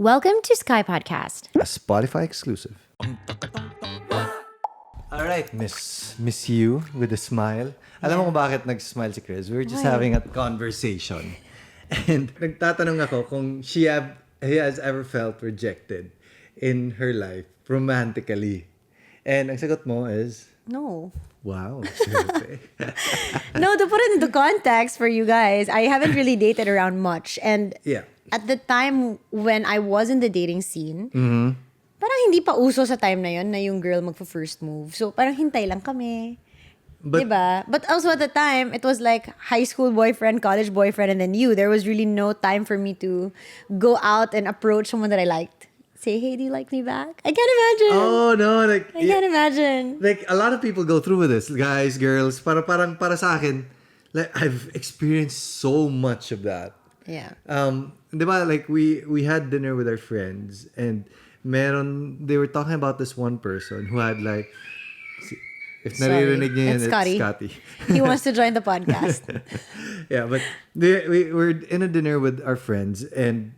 Welcome to SKYPODCAST, A Spotify exclusive. All right, Miss You with a smile. Alam mo kung bakit nag-smile si Chris? We were just having a conversation. And nagtatanong ako kung he has ever felt rejected in her life romantically. And ang sagot mo is, No. wow. No, to put it into context for you guys, I haven't really dated around much. And Yeah. at the time when I was in the dating scene, parang hindi pa uso sa time na yon na yung girl magfa-first move. So parang hintay lang kami. But- diba? But also at the time, it was like high school boyfriend, college boyfriend, and then you. There was really no time for me to go out and approach someone that I liked. Say, hey, do you like me back? I can't imagine. Oh, no. I can't imagine. Like, a lot of people go through with this, guys, girls. Para sa akin, like, I've experienced so much of that. Yeah. Di ba, like, we had dinner with our friends, and they were talking about this one person who had, like, if naririnig niya It's yun, Scotty. it's Scotty. He wants to join the podcast. Yeah, but we were in a dinner with our friends, and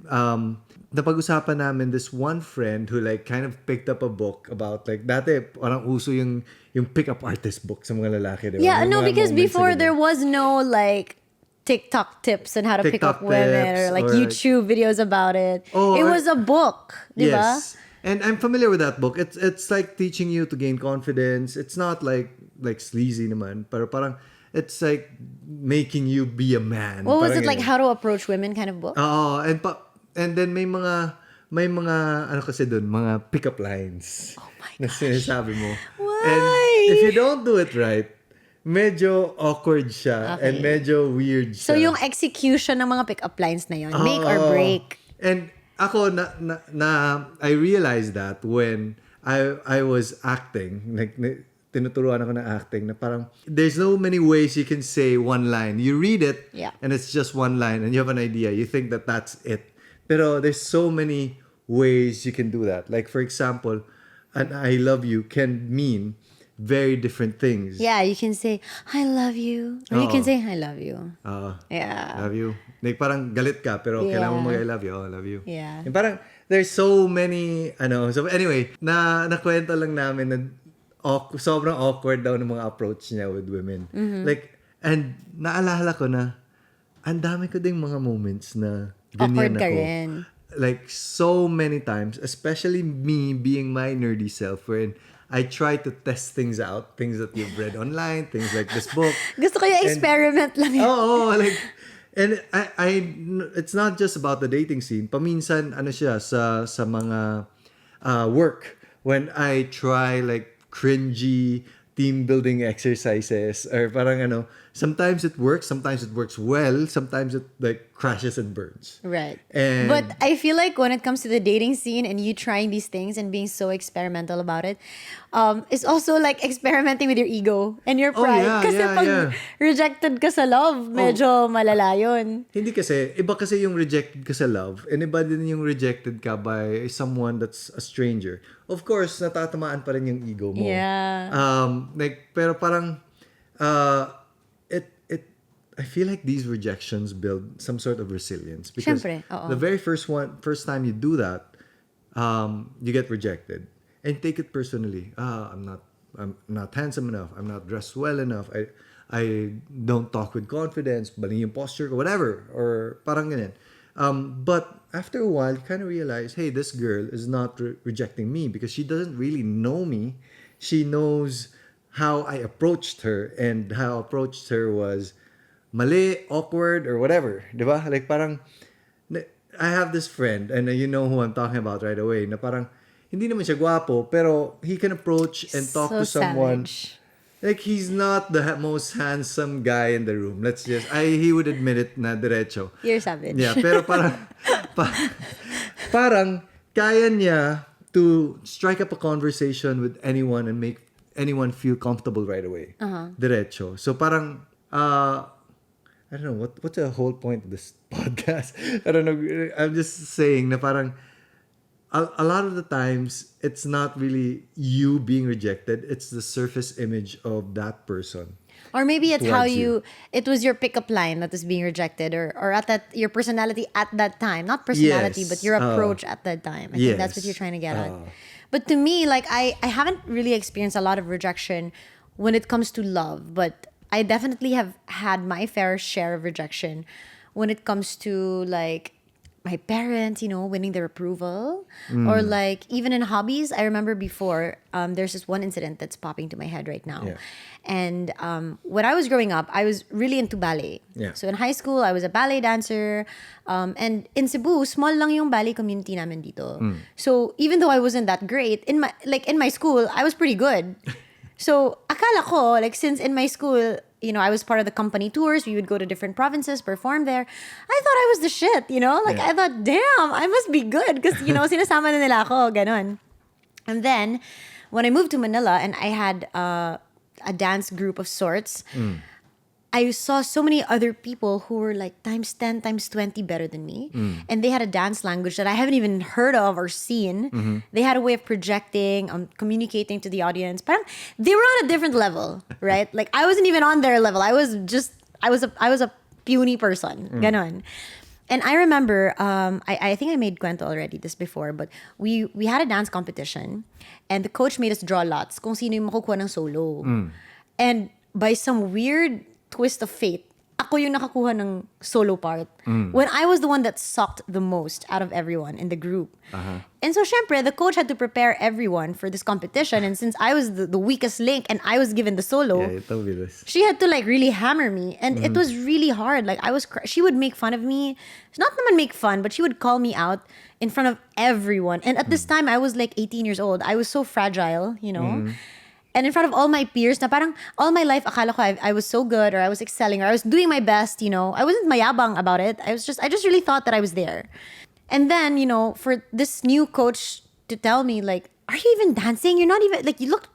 napag-usapan namin this one friend who like kind of picked up a book about like dati parang uso yung pick-up artist book sa mga lalaki, diba? Yeah, Yung no, mga because moments before na there ganun. was no like TikTok tips on how to pick up TikTok women tips or like or, like- YouTube videos about it. Oh, It or- was a book, di ba? Yes. And I'm familiar with that book. It's like teaching you to gain confidence. It's not like sleazy naman, pero parang it's like making you be a man. What was Parang it like? ganun. How to approach women kind of book? Oo, and then may mga ano kasi doon, mga pick-up lines. Oh my na sinasabi mo. Why? And if you don't do it right, medyo awkward siya Okay. and medyo weird siya. So yung execution ng mga pick-up lines na yun, make or Oo. break. And ako I realized that when I was acting, like tinuturuan ako ng acting na parang there's no many ways you can say one line. You read it Yeah. and it's just one line and you have an idea. You think that that's it. Pero there's so many ways you can do that. Like for example, an I love you can mean very different things. Yeah, you can say, I love you. Or you can Oo. say, I love you. Yeah. Love you. Like parang galit ka pero Yeah. kailangan mo mag I love you. Oh, I love you. Yeah. And parang there's so many so anyway, nakwento lang namin na sobrang awkward daw ng mga approach niya with women. Mm-hmm. Like and naalala ko na ang dami ko ding mga moments na ganyan Awkward ka ako. rin. Like so many times, especially me being my nerdy self wherein I try to test things out, things that you've read online, things like this book. Gusto ko yung experiment lang yun. Oh, like, and it's not just about the dating scene. Paminsan, siya, sa mga work, when I try like cringy team building exercises, or parang sometimes it works well, sometimes it like crashes and burns. Right. And- But I feel like when it comes to the dating scene and you trying these things and being so experimental about it, it's also like experimenting with your ego and your Oh, pride. yeah, Kasi yeah, pag yeah. rejected ka sa love, medyo malala yun. Hindi kasi, iba kasi yung rejected ka sa love, and iba din yung rejected ka by someone that's a stranger. Of course, natatamaan pa rin yung ego mo. Yeah. Pero parang, I feel like these rejections build some sort of resilience. Because Siyempre, oo. the very first time you do that, you get rejected. And take it personally. I'm not handsome enough. I'm not dressed well enough. I don't talk with confidence. Bali yung posture ko, whatever. Or parang ganyan. But after a while, you kind of realize, hey, this girl is not rejecting me because she doesn't really know me. She knows how I approached her, and how I approached her was mali, awkward, or whatever. Diba? Like parang, I have this friend, and you know who I'm talking about right away, na parang, hindi naman siya gwapo, pero he can approach and talk So to someone. savage. Like, he's not the most handsome guy in the room. He would admit it na diretso. You're savage. Yeah, pero parang, parang, kaya niya to strike up a conversation with anyone and make anyone feel comfortable right away. Diretso. So parang, I don't know, what's the whole point of this podcast? I don't know. I'm just saying na parang, a lot of the times, it's not really you being rejected. It's the surface image of that person. Or maybe it's how towards it was your pickup line that was being rejected, or at that, your personality at that time. Not personality, Yes. but your approach at that time. I think that's what Yes. you're trying to get at. But to me, like, I haven't really experienced a lot of rejection when it comes to love, but I definitely have had my fair share of rejection when it comes to, like, my parents, winning their approval, or like even in hobbies. I remember before, there's this one incident that's popping to my head right now. Yeah. And when I was growing up, I was really into ballet. Yeah. So in high school, I was a ballet dancer. And in Cebu, small lang yung ballet community namin dito. So even though I wasn't that great, in my school, I was pretty good. So akala ko, like, since in my school, I was part of the company tours, we would go to different provinces, perform there. I thought I was the shit, Like, Yeah. I thought, damn, I must be good. Because, sinasama na nila ako, ganon. And then, when I moved to Manila and I had a dance group of sorts, I saw so many other people who were like times 10, times 20 better than me. And they had a dance language that I haven't even heard of or seen. They had a way of projecting, communicating to the audience. Parang they were on a different level, right? Like, I wasn't even on their level. I was a puny person. Ganon. And I remember, I think I made kwento already this before, but we had a dance competition and the coach made us draw lots kung sino yung makukuha ng solo. And by some weird twist of fate, ako yung nakakuha ng solo part. When I was the one that sucked the most out of everyone in the group. And so, syempre, the coach had to prepare everyone for this competition. And since I was the weakest link and I was given the solo, Yeah, you told me this. she had to, like, really hammer me. And it was really hard. Like, she would make fun of me. Not naman make fun, but she would call me out in front of everyone. And at this time, I was like 18 years old. I was so fragile, And in front of all my peers, na parang all my life, akala ko I was so good, or I was excelling, or I was doing my best, I wasn't mayabang about it. I just really thought that I was there. And then, for this new coach to tell me, like, are you even dancing? You're not even, like, you look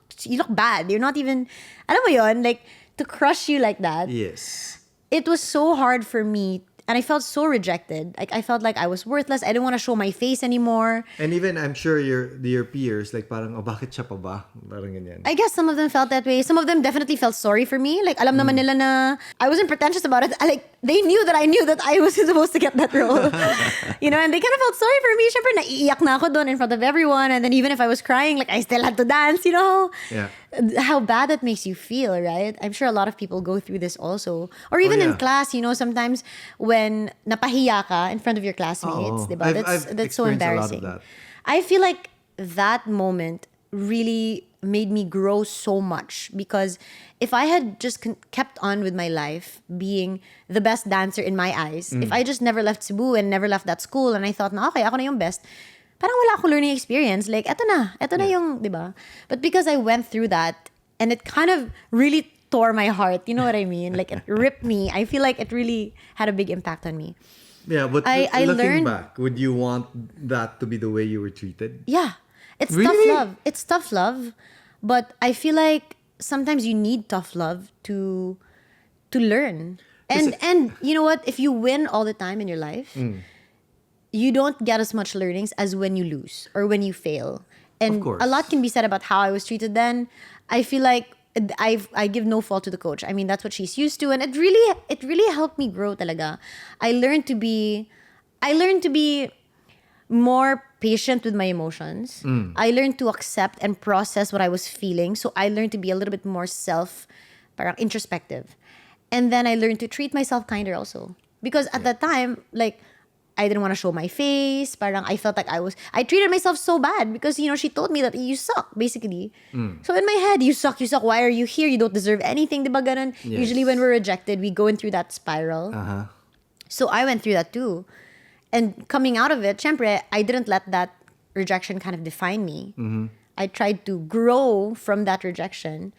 bad. You're not even, alam mo yun, like, to crush you like that. Yes. It was so hard for me. And I felt so rejected. Like, I felt like I was worthless. I didn't want to show my face anymore. And even, I'm sure your peers, like, parang, oh, bakit siya pa ba? Parang ganyan. I guess some of them felt that way. Some of them definitely felt sorry for me. Like, alam naman nila na I wasn't pretentious about it. Like, they knew that I knew that I was supposed to get that role. And they kind of felt sorry for me. Syempre, naiiyak na ako doon in front of everyone. And then even if I was crying, like, I still had to dance, Yeah. How bad that makes you feel, right? I'm sure a lot of people go through this also. Or even in class, sometimes when napahiya ka in front of your classmates, diba? That's so embarrassing. A lot of that. I feel like that moment really made me grow so much, because if I had just kept on with my life being the best dancer in my eyes, if I just never left Cebu and never left that school and I thought na okay, ako na yung best, parang wala akong learning experience. Like, eto na yung, diba? But because I went through that, and it kind of really tore my heart, you know what I mean? Like, it ripped me. I feel like it really had a big impact on me. Yeah, but I looking learned- back, would you want that to be the way you were treated? Yeah. It's Really? tough love. It's tough love. But I feel like sometimes you need tough love to learn. And you know what? If you win all the time in your life, you don't get as much learnings as when you lose or when you fail. And Of course. a lot can be said about how I was treated then. I feel like I give no fault to the coach. I mean, that's what she's used to, and it really helped me grow talaga. I learned to be more patient with my emotions. I learned to accept and process what I was feeling. So I learned to be a little bit more parang introspective. And then I learned to treat myself kinder also. Because at that time, like, I didn't want to show my face. Parang I felt like I treated myself so bad because, she told me that you suck, basically. So in my head, you suck. Why are you here? You don't deserve anything, diba ganun? Yes. Usually when we're rejected, we go in through that spiral. So I went through that too. And coming out of it, syempre, I didn't let that rejection kind of define me. I tried to grow from that rejection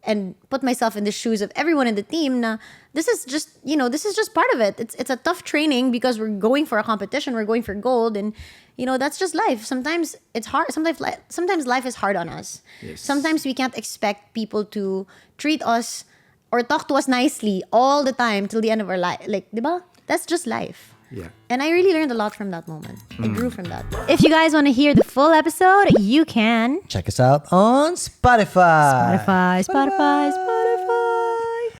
and put myself in the shoes of everyone in the team. Na this is just part of it. It's a tough training because we're going for a competition, we're going for gold, and that's just life. Sometimes it's hard. Sometimes life is hard on us. Yes. Sometimes we can't expect people to treat us or talk to us nicely all the time till the end of our life. Like, diba? That's just life. Yeah. And I really learned a lot from that moment. I grew from that. If you guys want to hear the full episode, you can Check us out on Spotify. Spotify.